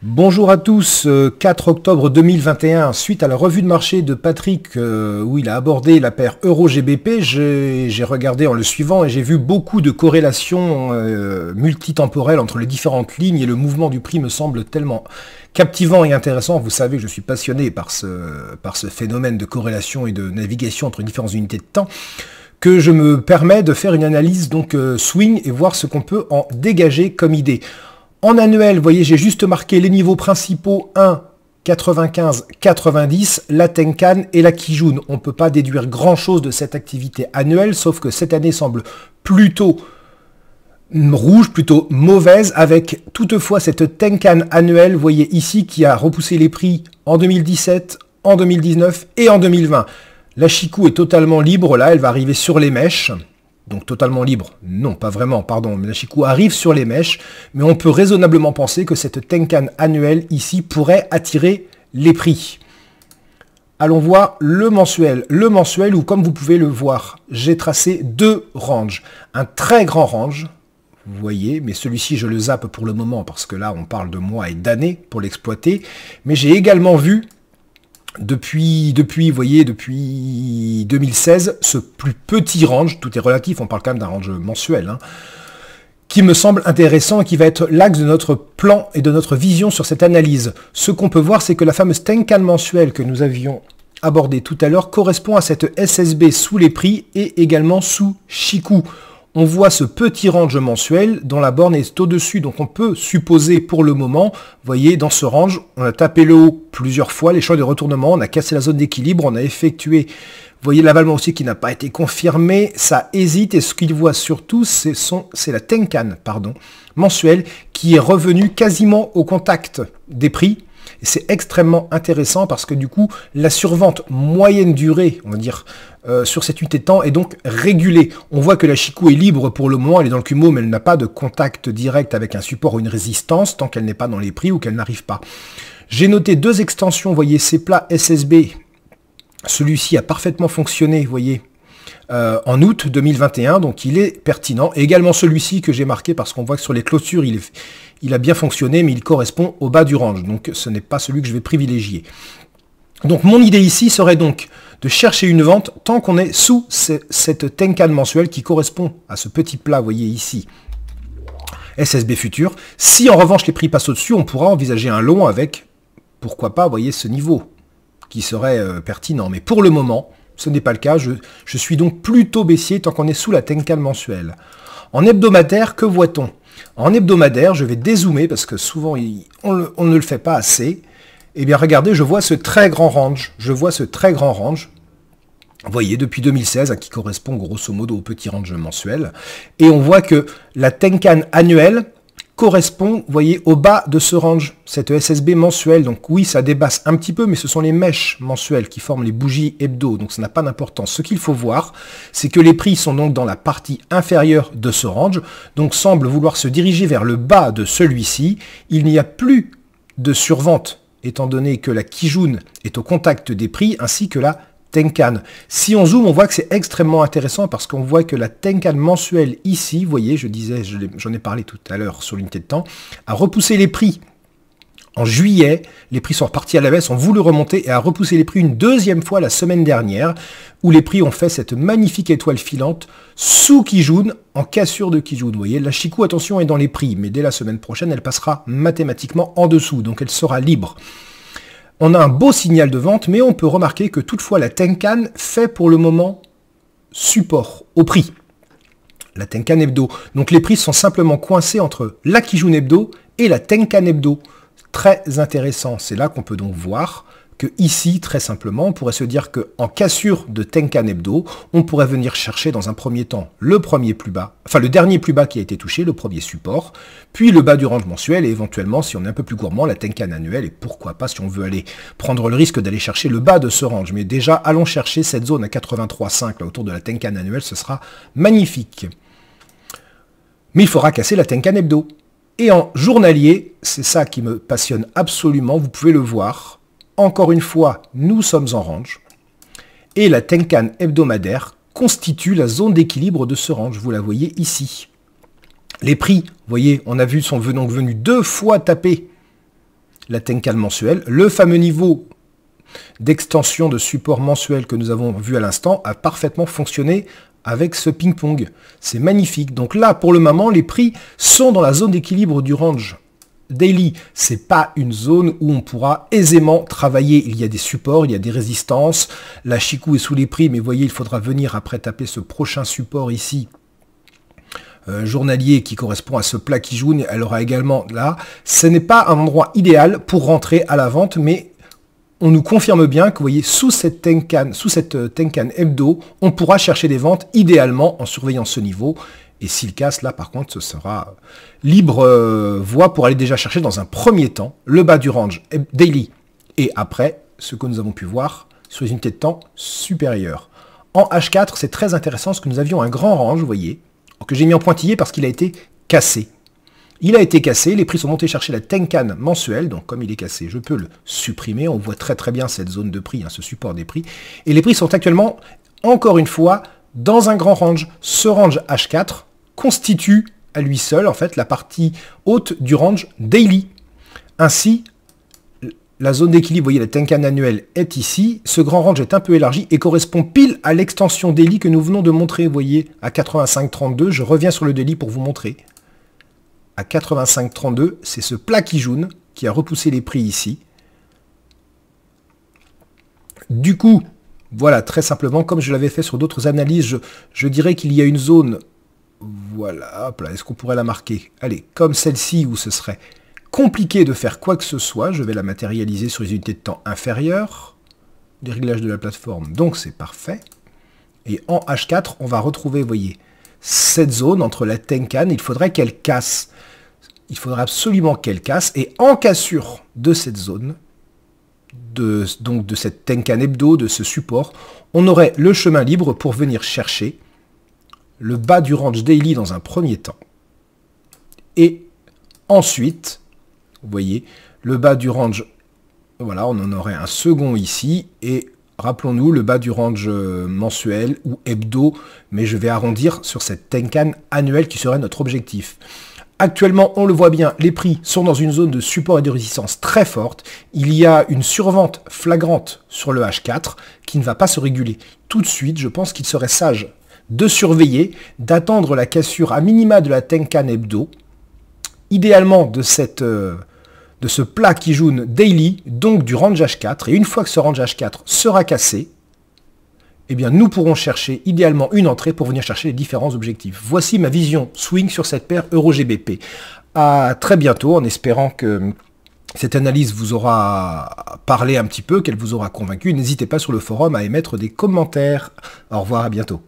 Bonjour à tous, 4 octobre 2021, suite à la revue de marché de Patrick où il a abordé la paire Euro-GBP, j'ai regardé en le suivant et j'ai vu beaucoup de corrélations multitemporelles entre les différentes lignes et le mouvement du prix me semble tellement captivant et intéressant. Vous savez que je suis passionné par ce phénomène de corrélation et de navigation entre différentes unités de temps, que je me permets de faire une analyse donc swing et voir ce qu'on peut en dégager comme idée. En annuel, vous voyez, j'ai juste marqué les niveaux principaux 1, 95, 90, la Tenkan et la Kijun. On ne peut pas déduire grand-chose de cette activité annuelle, sauf que cette année semble plutôt rouge, plutôt mauvaise, avec toutefois cette Tenkan annuelle, vous voyez ici, qui a repoussé les prix en 2017, en 2019 et en 2020. La Chikou est totalement libre, là, elle va arriver sur les mèches. Donc totalement libre, non, pas vraiment, pardon, mais la Chikou arrive sur les mèches, mais on peut raisonnablement penser que cette Tenkan annuelle ici pourrait attirer les prix. Allons voir le mensuel. Le mensuel où, comme vous pouvez le voir, j'ai tracé deux ranges. Un très grand range, vous voyez, mais celui-ci je le zappe pour le moment parce que là on parle de mois et d'années pour l'exploiter. Mais j'ai également vu depuis 2016, ce plus petit range, tout est relatif, on parle quand même d'un range mensuel, hein, qui me semble intéressant et qui va être l'axe de notre plan et de notre vision sur cette analyse. Ce qu'on peut voir, c'est que la fameuse Tenkan mensuelle que nous avions abordée tout à l'heure correspond à cette SSB sous les prix et également sous Chikou. On voit ce petit range mensuel dont la borne est au-dessus, donc on peut supposer pour le moment, vous voyez, dans ce range, on a tapé le haut plusieurs fois, les choix de retournement, on a cassé la zone d'équilibre, on a effectué, vous voyez, l'avalement aussi qui n'a pas été confirmé, ça hésite, et ce qu'il voit surtout, c'est la Tenkan, mensuelle, qui est revenue quasiment au contact des prix. Et c'est extrêmement intéressant parce que du coup, la survente moyenne durée, on va dire, sur cette unité de temps est donc régulée. On voit que la Chikou est libre pour le moment, elle est dans le Kumo, mais elle n'a pas de contact direct avec un support ou une résistance tant qu'elle n'est pas dans les prix ou qu'elle n'arrive pas. J'ai noté deux extensions, vous voyez, ces plats SSB. Celui-ci a parfaitement fonctionné, vous voyez, en août 2021, donc il est pertinent. Et également celui-ci que j'ai marqué parce qu'on voit que sur les clôtures, il a bien fonctionné, mais il correspond au bas du range. Donc ce n'est pas celui que je vais privilégier. Donc mon idée ici serait donc de chercher une vente tant qu'on est sous cette Tenkan mensuelle qui correspond à ce petit plat, vous voyez ici, SSB futur. Si en revanche les prix passent au-dessus, on pourra envisager un long avec, pourquoi pas, vous voyez, ce niveau qui serait pertinent. Mais pour le moment, ce n'est pas le cas. Je suis donc plutôt baissier tant qu'on est sous la Tenkan mensuelle. En hebdomadaire, que voit-on? En hebdomadaire, je vais dézoomer parce que souvent on ne le fait pas assez. Eh bien regardez, je vois ce très grand range. Vous voyez, depuis 2016, qui correspond grosso modo au petit range mensuel. Et on voit que la Tenkan annuelle correspond, vous voyez, au bas de ce range, cette SSB mensuelle. Donc oui, ça dépasse un petit peu, mais ce sont les mèches mensuelles qui forment les bougies hebdo, donc ça n'a pas d'importance. Ce qu'il faut voir, c'est que les prix sont donc dans la partie inférieure de ce range, donc semble vouloir se diriger vers le bas de celui-ci. Il n'y a plus de survente, étant donné que la Kijun est au contact des prix, ainsi que la Tenkan. Si on zoome, on voit que c'est extrêmement intéressant parce qu'on voit que la Tenkan mensuelle ici, vous voyez, j'en ai parlé tout à l'heure sur l'unité de temps, a repoussé les prix en juillet. Les prix sont repartis à la baisse, ont voulu remonter et a repoussé les prix une deuxième fois la semaine dernière où les prix ont fait cette magnifique étoile filante sous Kijun, en cassure de Kijun. Vous voyez, la Chikou, attention, est dans les prix, mais dès la semaine prochaine, elle passera mathématiquement en dessous, donc elle sera libre. On a un beau signal de vente, mais on peut remarquer que toutefois la Tenkan fait pour le moment support au prix. La Tenkan hebdo. Donc les prix sont simplement coincés entre la Kijun hebdo et la Tenkan hebdo. Très intéressant. C'est là qu'on peut donc voir que ici, très simplement, on pourrait se dire qu'en cassure de Tenkan hebdo, on pourrait venir chercher dans un premier temps le premier plus bas, enfin le dernier plus bas qui a été touché, le premier support, puis le bas du range mensuel et éventuellement, si on est un peu plus gourmand, la Tenkan annuelle et pourquoi pas si on veut aller prendre le risque d'aller chercher le bas de ce range. Mais déjà, allons chercher cette zone à 83,5 là autour de la Tenkan annuelle, ce sera magnifique. Mais il faudra casser la Tenkan hebdo. Et en journalier, c'est ça qui me passionne absolument, vous pouvez le voir. Encore une fois, nous sommes en range. Et la Tenkan hebdomadaire constitue la zone d'équilibre de ce range. Vous la voyez ici. Les prix, vous voyez, on a vu, sont donc venus deux fois taper la Tenkan mensuelle. Le fameux niveau d'extension de support mensuel que nous avons vu à l'instant a parfaitement fonctionné avec ce ping-pong. C'est magnifique. Donc là, pour le moment, les prix sont dans la zone d'équilibre du range daily. C'est pas une zone où on pourra aisément travailler. Il y a des supports, il y a des résistances. La Chikou est sous les prix, mais vous voyez, il faudra venir après taper ce prochain support ici. Journalier qui correspond à ce plat qui joue. Elle aura également là. Ce n'est pas un endroit idéal pour rentrer à la vente, mais on nous confirme bien que vous voyez, sous cette Tenkan hebdo, on pourra chercher des ventes idéalement en surveillant ce niveau. Et s'il casse, là par contre, ce sera libre voie pour aller déjà chercher dans un premier temps le bas du range daily. Et après, ce que nous avons pu voir sur les unités de temps supérieures. En H4, c'est très intéressant parce que nous avions un grand range, vous voyez, que j'ai mis en pointillé parce qu'il a été cassé. Il a été cassé, les prix sont montés chercher la Tenkan mensuelle, donc comme il est cassé, je peux le supprimer. On voit très très bien cette zone de prix, hein, ce support des prix. Et les prix sont actuellement, encore une fois, dans un grand range. Ce range H4 constitue à lui seul, en fait, la partie haute du range daily. Ainsi, la zone d'équilibre, vous voyez, la Tenkan annuelle est ici. Ce grand range est un peu élargi et correspond pile à l'extension daily que nous venons de montrer, vous voyez, à 85,32. Je reviens sur le daily pour vous montrer. À 85,32, c'est ce plat qui jaune qui a repoussé les prix ici. Du coup, voilà, très simplement, comme je l'avais fait sur d'autres analyses, je dirais qu'il y a une zone, voilà, hop là, est-ce qu'on pourrait la marquer? Allez, comme celle-ci où ce serait compliqué de faire quoi que ce soit, je vais la matérialiser sur les unités de temps inférieures, les réglages de la plateforme, donc c'est parfait. Et en H4, on va retrouver, vous voyez, cette zone entre la Tenkan, il faudrait qu'elle casse. Il faudrait absolument qu'elle casse. Et en cassure de cette zone, donc de cette Tenkan hebdo, de ce support, on aurait le chemin libre pour venir chercher le bas du range daily dans un premier temps. Et ensuite, vous voyez, le bas du range, voilà, on en aurait un second ici. Et rappelons-nous, le bas du range mensuel ou hebdo, mais je vais arrondir sur cette Tenkan annuelle qui serait notre objectif. Actuellement, on le voit bien, les prix sont dans une zone de support et de résistance très forte. Il y a une survente flagrante sur le H4 qui ne va pas se réguler tout de suite. Je pense qu'il serait sage de surveiller, d'attendre la cassure à minima de la Tenkan hebdo, idéalement de ce plat qui jaune daily, donc du range H4. Et une fois que ce range H4 sera cassé, eh bien, nous pourrons chercher idéalement une entrée pour venir chercher les différents objectifs. Voici ma vision swing sur cette paire Euro-GBP. À très bientôt, en espérant que cette analyse vous aura parlé un petit peu, qu'elle vous aura convaincu. N'hésitez pas sur le forum à émettre des commentaires. Au revoir, à bientôt.